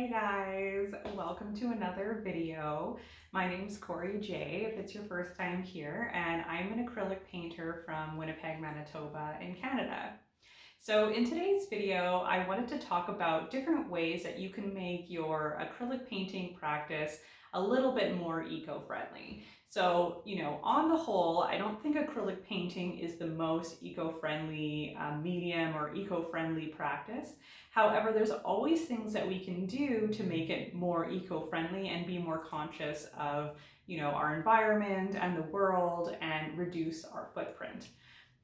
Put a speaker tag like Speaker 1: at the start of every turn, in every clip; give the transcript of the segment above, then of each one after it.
Speaker 1: Hey guys, welcome to another video. My name's Corey J, if it's your first time here, and I'm an acrylic painter from Winnipeg, Manitoba in Canada. So in today's video, I wanted to talk about different ways that you can make your acrylic painting practice a little bit more eco-friendly. So, on the whole, I don't think acrylic painting is the most eco-friendly medium or eco-friendly practice. However, there's always things that we can do to make it more eco-friendly and be more conscious of, our environment and the world and reduce our footprint.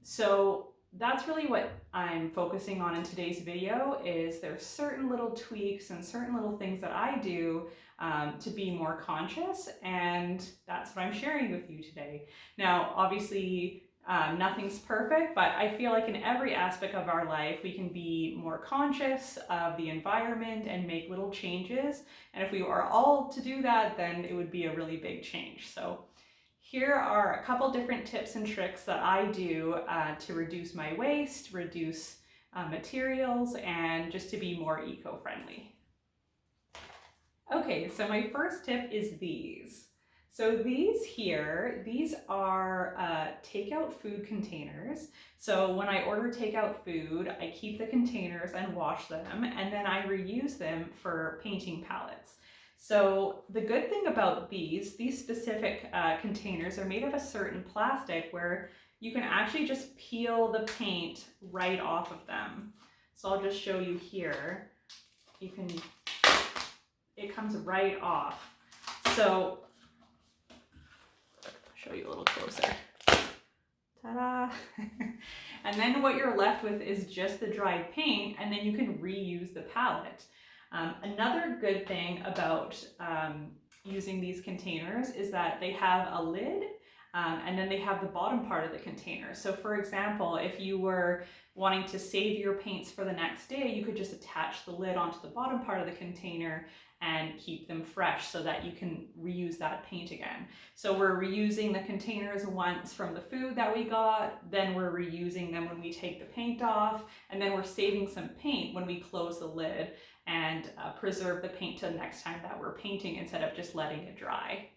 Speaker 1: So that's really what I'm focusing on in today's video. Is there's certain little tweaks and certain little things that I do to be more conscious, and that's what I'm sharing with you today. Now, obviously, nothing's perfect, but I feel like in every aspect of our life, we can be more conscious of the environment and make little changes. And if we are all to do that, then it would be a really big change. So here are a couple different tips and tricks that I do to reduce my waste, reduce materials, and just to be more eco-friendly. Okay, so my first tip is these. So these are takeout food containers. So when I order takeout food, I keep the containers and wash them, and then I reuse them for painting palettes. So the good thing about these specific containers are made of a certain plastic where you can actually just peel the paint right off of them. So I'll just show you here. It comes right off. So I'll show you a little closer. Ta-da! And then what you're left with is just the dried paint, and then you can reuse the palette. Another good thing about using these containers is that they have a lid and then they have the bottom part of the container. So for example, if you were wanting to save your paints for the next day, you could just attach the lid onto the bottom part of the container and keep them fresh so that you can reuse that paint again. So we're reusing the containers once from the food that we got, then we're reusing them when we take the paint off, and then we're saving some paint when we close the lid and preserve the paint till the next time that we're painting instead of just letting it dry.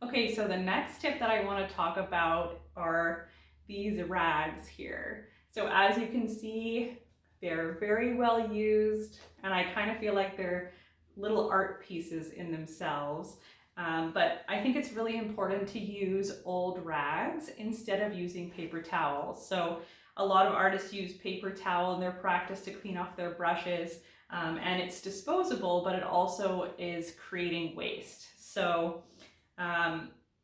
Speaker 1: Okay, so the next tip that I want to talk about are these rags here. So as you can see, they're very well used, and I kind of feel like they're little art pieces in themselves. But I think it's really important to use old rags instead of using paper towels. So a lot of artists use paper towel in their practice to clean off their brushes, and it's disposable, but it also is creating waste. So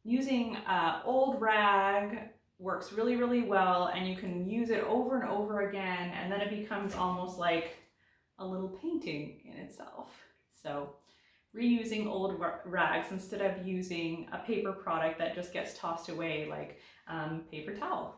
Speaker 1: using old rag works really, really well, and you can use it over and over again, and then it becomes almost like a little painting in itself. So reusing old rags instead of using a paper product that just gets tossed away like paper towel.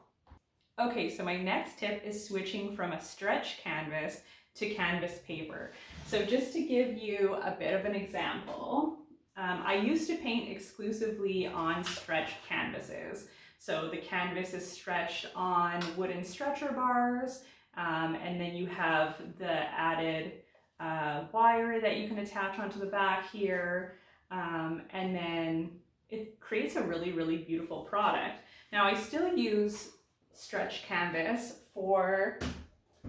Speaker 1: Okay, so my next tip is switching from a stretch canvas to canvas paper. So just to give you a bit of an example, I used to paint exclusively on stretch canvases. So the canvas is stretched on wooden stretcher bars, and then you have the added wire that you can attach onto the back here, and then it creates a really, really beautiful product. Now I still use stretch canvas for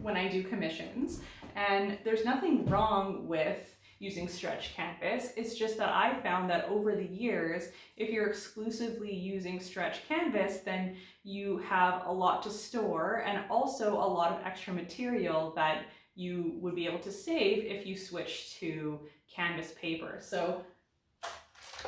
Speaker 1: when I do commissions, and there's nothing wrong with using stretch canvas. It's just that I found that over the years, if you're exclusively using stretch canvas, then you have a lot to store and also a lot of extra material that you would be able to save if you switch to canvas paper. So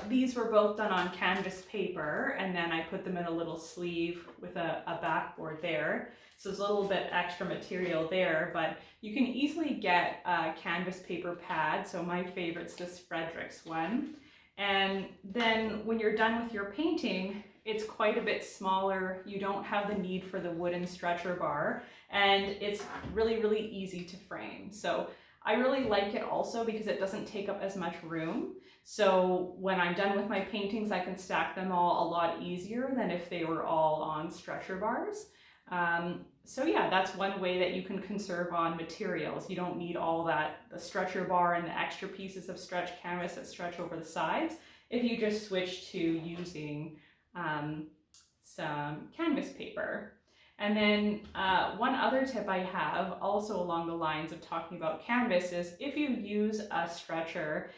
Speaker 1: these were both done on canvas paper, and then I put them in a little sleeve with a backboard there. So there's a little bit extra material there, but you can easily get a canvas paper pad. So my favorite's this Frederick's one. And then when you're done with your painting, it's quite a bit smaller. You don't have the need for the wooden stretcher bar, and it's really, really easy to frame. So I really like it also because it doesn't take up as much room. So when I'm done with my paintings, I can stack them all a lot easier than if they were all on stretcher bars. So yeah, that's one way that you can conserve on materials. You don't need all that, the stretcher bar and the extra pieces of stretch canvas that stretch over the sides if you just switch to using some canvas paper. And then one other tip I have, also along the lines of talking about canvas, is if you use a stretcher,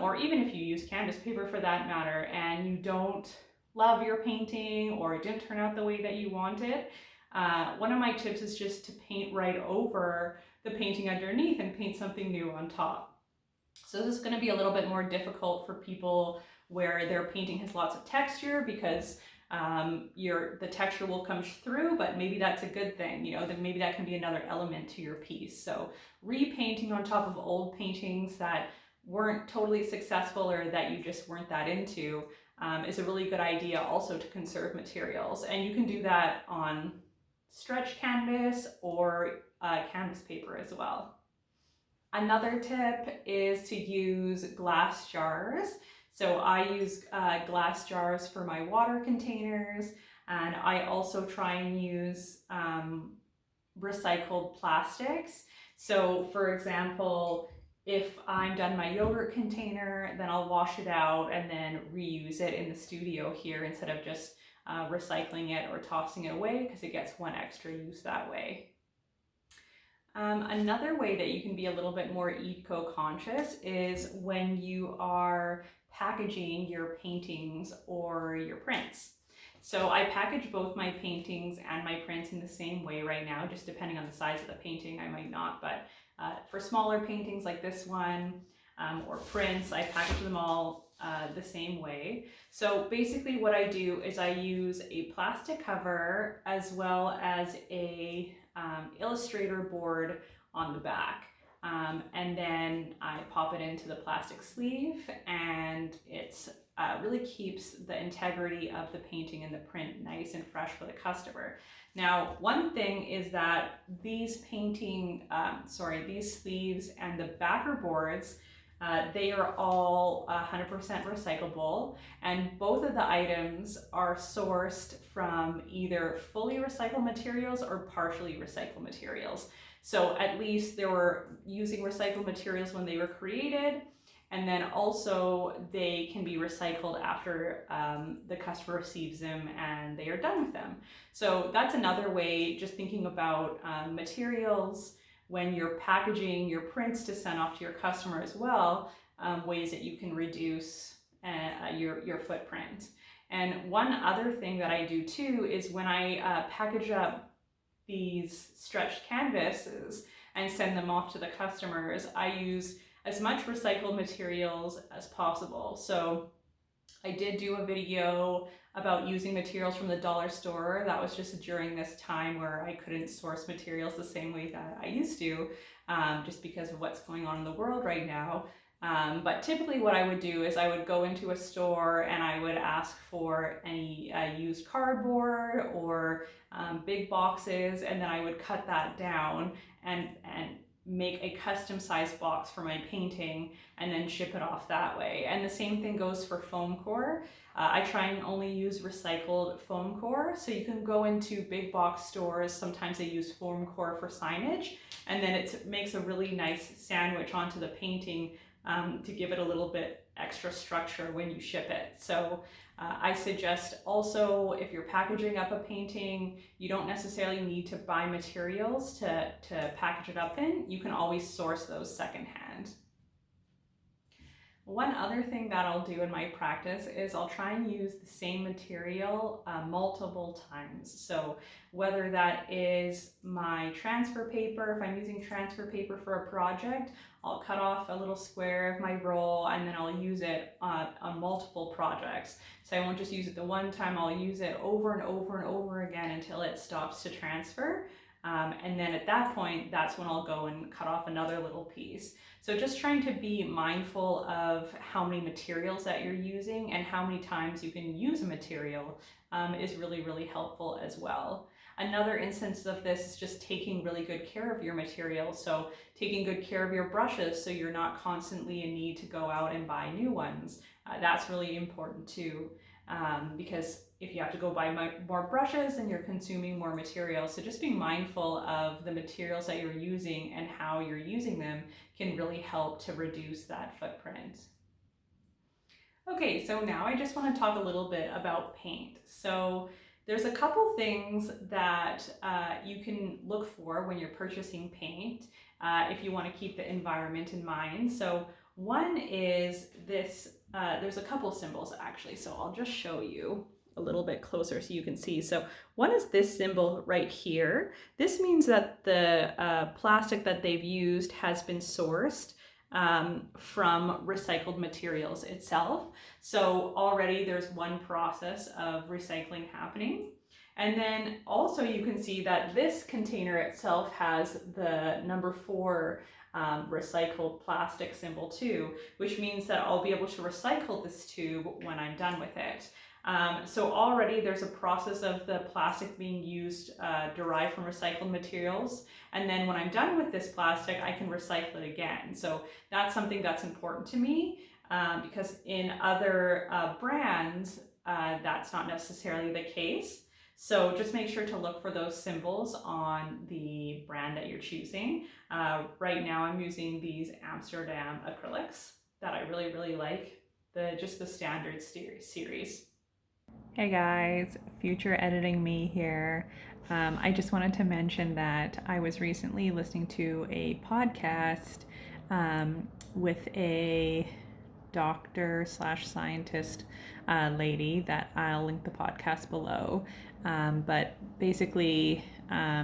Speaker 1: or even if you use canvas paper for that matter, and you don't love your painting or it didn't turn out the way that you wanted, one of my tips is just to paint right over the painting underneath and paint something new on top. So this is going to be a little bit more difficult for people where their painting has lots of texture, because the texture will come through, but maybe that's a good thing, you know, that maybe that can be another element to your piece. So repainting on top of old paintings that weren't totally successful or that you just weren't that into is a really good idea also to conserve materials. And you can do that on stretch canvas or canvas paper as well. Another tip is to use glass jars. So I use glass jars for my water containers, and I also try and use recycled plastics. So for example, if I'm done my yogurt container, then I'll wash it out and then reuse it in the studio here instead of just recycling it or tossing it away, because it gets one extra use that way. Another way that you can be a little bit more eco-conscious is when you are packaging your paintings or your prints. So I package both my paintings and my prints in the same way right now, just depending on the size of the painting, I might not, but for smaller paintings like this one or prints, I package them all the same way. So basically what I do is I use a plastic cover as well as a illustrator board on the back. And then I pop it into the plastic sleeve, and it's really keeps the integrity of the painting and the print nice and fresh for the customer. Now, one thing is that these sleeves and the backer boards, they are all 100% recyclable, and both of the items are sourced from either fully recycled materials or partially recycled materials. So at least they were using recycled materials when they were created, and then also they can be recycled after the customer receives them and they are done with them. So that's another way, just thinking about materials when you're packaging your prints to send off to your customer as well, ways that you can reduce your footprint. And one other thing that I do too is when I package up these stretched canvases and send them off to the customers, I use as much recycled materials as possible. So I did do a video about using materials from the dollar store. That was just during this time where I couldn't source materials the same way that I used to, just because of what's going on in the world right now. But typically what I would do is I would go into a store and I would ask for any used cardboard or big boxes, and then I would cut that down and make a custom size box for my painting and then ship it off that way. And the same thing goes for foam core. I try and only use recycled foam core. So you can go into big box stores, sometimes they use foam core for signage, and then it makes a really nice sandwich onto the painting to give it a little bit extra structure when you ship it. So I suggest also, if you're packaging up a painting, you don't necessarily need to buy materials to package it up in. You can always source those secondhand. One other thing that I'll do in my practice is I'll try and use the same material multiple times. So whether that is my transfer paper, if I'm using transfer paper for a project, I'll cut off a little square of my roll and then I'll use it on multiple projects. So I won't just use it the one time, I'll use it over and over and over again until it stops to transfer. And then at that point, that's when I'll go and cut off another little piece. So just trying to be mindful of how many materials that you're using and how many times you can use a material is really, really helpful as well. Another instance of this is just taking really good care of your materials. So taking good care of your brushes so you're not constantly in need to go out and buy new ones. That's really important too, because if you have to go buy more brushes, then you're consuming more materials. So just being mindful of the materials that you're using and how you're using them can really help to reduce that footprint. Okay, so now I just want to talk a little bit about paint. So there's a couple things that you can look for when you're purchasing paint if you want to keep the environment in mind. So one is this, there's a couple symbols actually, so I'll just show you a little bit closer so you can see. So one is this symbol right here. This means that the plastic that they've used has been sourced from recycled materials itself. So already there's one process of recycling happening. And then also you can see that this container itself has the number 4 recycled plastic symbol too, which means that I'll be able to recycle this tube when I'm done with it. So already there's a process of the plastic being used derived from recycled materials, and then when I'm done with this plastic I can recycle it again. So that's something that's important to me because in other brands that's not necessarily the case. So just make sure to look for those symbols on the brand that you're choosing. Right now I'm using these Amsterdam acrylics that I really like, just the standard series. Hey guys, future editing me here. I just wanted to mention that I was recently listening to a podcast with a doctor slash scientist lady that I'll link the podcast below. But basically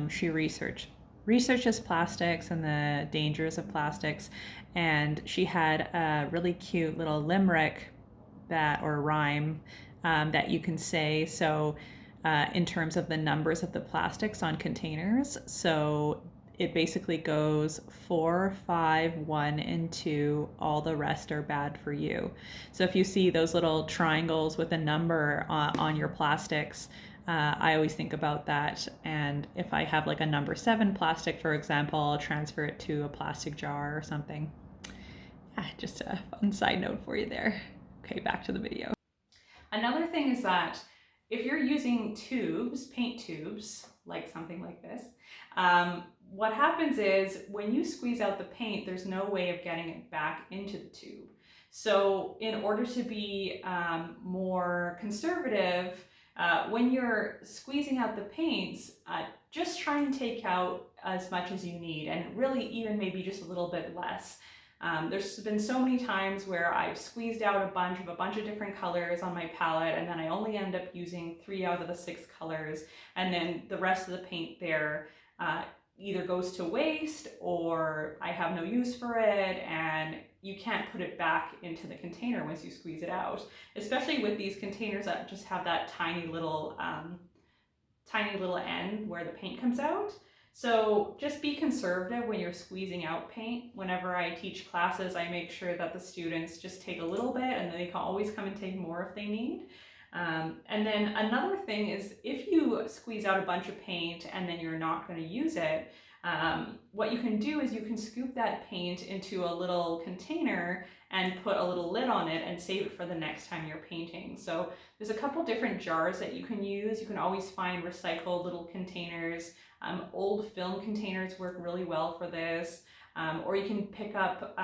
Speaker 1: she researches plastics and the dangers of plastics, and she had a really cute little limerick or rhyme that you can say. So in terms of the numbers of the plastics on containers, so it basically goes 4, 5, 1, and 2. All the rest are bad for you. So if you see those little triangles with a number on your plastics, I always think about that. And if I have like a number 7 plastic, for example, I'll transfer it to a plastic jar or something. Just a fun side note for you there. Okay, back to the video. Another thing is that if you're using tubes, paint tubes, like something like this, what happens is when you squeeze out the paint, there's no way of getting it back into the tube. So in order to be more conservative, when you're squeezing out the paints, just try and take out as much as you need, and really even maybe just a little bit less. There's been so many times where I've squeezed out a bunch of different colors on my palette, and then I only end up using 3 out of the 6 colors, and then the rest of the paint there either goes to waste or I have no use for it, and you can't put it back into the container once you squeeze it out, especially with these containers that just have that tiny little end where the paint comes out. So just be conservative when you're squeezing out paint. Whenever I teach classes, I make sure that the students just take a little bit, and then they can always come and take more if they need. And then another thing is, if you squeeze out a bunch of paint and then you're not going to use it, what you can do is you can scoop that paint into a little container and put a little lid on it and save it for the next time you're painting. So there's a couple different jars that you can use. You can always find recycled little containers. Old film containers work really well for this. Or you can pick up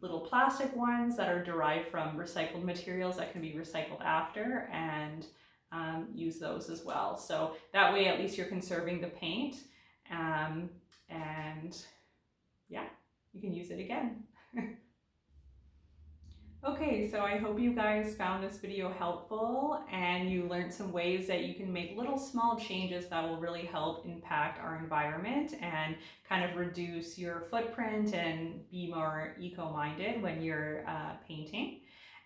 Speaker 1: little plastic ones that are derived from recycled materials that can be recycled after, and use those as well. So that way at least you're conserving the paint, and yeah, you can use it again. Okay, so I hope you guys found this video helpful and you learned some ways that you can make little small changes that will really help impact our environment and kind of reduce your footprint and be more eco-minded when you're painting.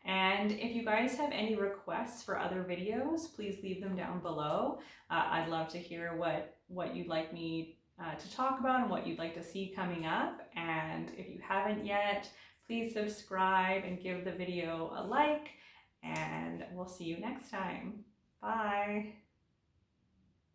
Speaker 1: And if you guys have any requests for other videos, please leave them down below. I'd love to hear what you'd like me to talk about and what you'd like to see coming up. And if you haven't yet, please subscribe and give the video a like, and we'll see you next time. Bye.